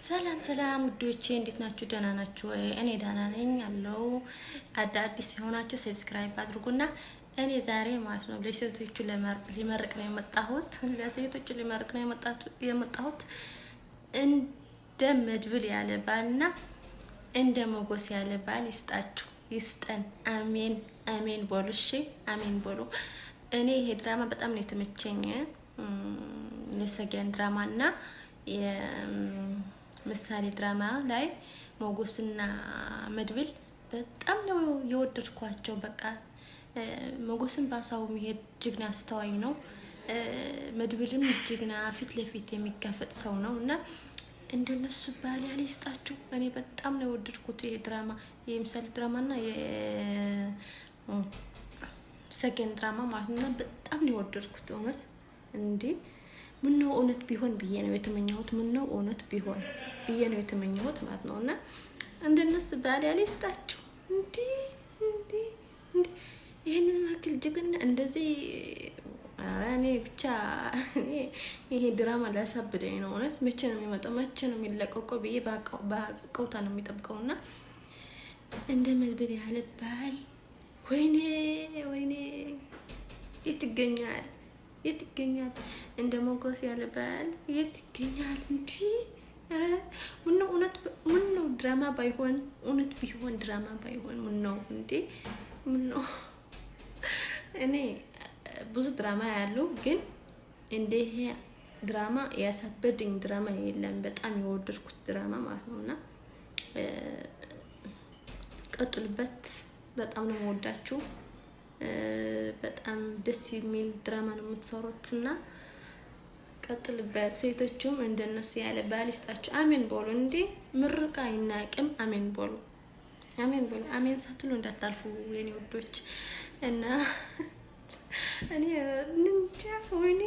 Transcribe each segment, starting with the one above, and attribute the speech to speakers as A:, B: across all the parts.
A: ሰላም ሰላም ውዶቼ እንዴት ናችሁ? ደህና ናችሁ ወይ? እኔ ደህና ነኝ አለው። አዲስ የሆናችሁ ሰብስክራይብ አድርጉና እኔ ዛሬ ማለት ነው ለሴቶቹ ሊመርቅ ነው የመጣሁት። ለሴቶቹ ሊመርቅ ነው የመጣሁት እንደ መድብል ያለ ባልና እንደ ሞገስ ያለ ባል ይስጣችሁ ይስጠን። አሜን አሜን በሉ። እሺ አሜን በሉ። እኔ ይሄ ድራማ በጣም ነው የተመቸኝ። የሰገን ድራማና ምሳሌ ድራማ ላይ ሞገስና መድብል በጣም ነው የወደድኳቸው። በቃ ሞገስን ባሳው የሚሄድ ጅግና አስተዋይ ነው። መድብልም ጅግና ፊት ለፊት የሚጋፈጥ ሰው ነው እና እንደነሱ ባል ያለ ይስጣችሁ። እኔ በጣም ነው የወደድኩት ይሄ ድራማ፣ የምሳሌ ድራማና የሰገን ድራማ ማለት ነው። በጣም ነው የወደድኩት እውነት እንዴ ምን ነው እውነት ቢሆን ብዬ ነው የተመኘሁት። ምን ነው እውነት ቢሆን ብዬ ነው የተመኘሁት ማለት ነው። እና እንደነሱ ባል ያለ ይስጣችሁ። እንዴ ይሄንን ማክል ጅግና እንደዚህ እኔ ብቻ ይሄ ድራማ ላሳብደኝ ነው እውነት። መቼ ነው የሚመጣው? መቼ ነው የሚለቀቀው ብዬ ባቀውታ ነው የሚጠብቀውና እንደ መድብል ያለ ባል ወይኔ የት ይገኛል? የት ይገኛል? እንደ ሞገስ ያለ ባል የት ይገኛል? እንዴ አረ ምነው እውነት ምነው ድራማ ባይሆን እውነት ቢሆን ድራማ ባይሆን ምነው እንዴ ምነው። እኔ ብዙ ድራማ ያለው ግን እንደ ይሄ ድራማ ያሳበደኝ ድራማ የለም። በጣም የወደድኩት ድራማ ማለት ነውና ቀጥልበት። በጣም ነው የምወዳችሁ። በጣም ደስ የሚል ድራማ ነው የምትሰሩትና ቀጥልበት። ሴቶቹም እንደነሱ ያለ ባል ይስጣችሁ። አሜን ቦሉ። እንዴ ምርቃ አይናቅም። አሜን ቦሉ፣ አሜን ቦሉ። አሜን ሳትሉ እንዳታልፉ የኔ ውዶች። እና እኔ እንጃ ወይኔ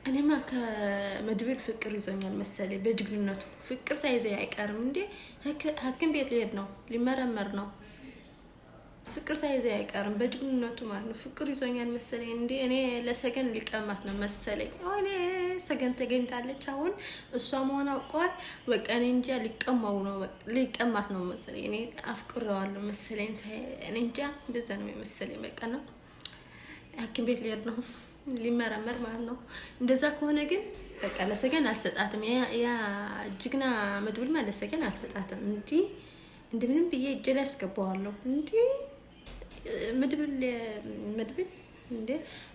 A: እኔማ ከመድብል ፍቅር ይዞኛል መሰለኝ። በጅግንነቱ ፍቅር ሳይዘኝ አይቀርም እንዴ። ሐኪም ቤት ሊሄድ ነው፣ ሊመረመር ነው። ፍቅር ሳይዘኝ አይቀርም በጅግንነቱ ማለት ነው። ፍቅር ይዞኛል መሰለኝ እንዴ። እኔ ለሰገን ሊቀማት ነው መሰለኝ። እኔ ሰገን ተገኝታለች አሁን እሷ መሆን አውቀዋል። በቃ እኔ እንጃ ሊቀማው ነው፣ በቃ ሊቀማት ነው መሰለኝ። እኔ አፍቅሬዋለሁ መሰለኝ። እኔ እንጃ እንደዛ ነው መሰለኝ። በቃ ነው ሐኪም ቤት ሊሄድ ነው ሊመረመር ማለት ነው። እንደዛ ከሆነ ግን በቃ ለሰገን አልሰጣትም። ያ ጅግና መድብል ማለት ለሰገን አልሰጣትም። እንዴ እንደምንም ብዬ እጄ ላይ አስገባዋለሁ። እንዴ መድብል እንዴ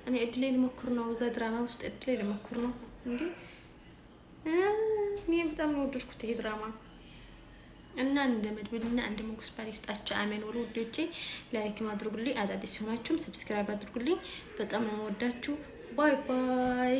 A: እኔ እድሌ ልሞክር ነው። እዛ ድራማ ውስጥ እድሌ ልሞክር ነው። እንዴ እኔ በጣም ነው ወደድኩት ይሄ ድራማ እና እንደ መድብልና እንደ ሞገስ ባል ይስጣችሁ። አሜን ወሉ ውዶቼ። ላይክ ማድረጉልኝ፣ አዳዲስ ሆናችሁም ሰብስክራይብ አድርጉልኝ። በጣም ነው የምወዳችሁ። ባይ ባይ።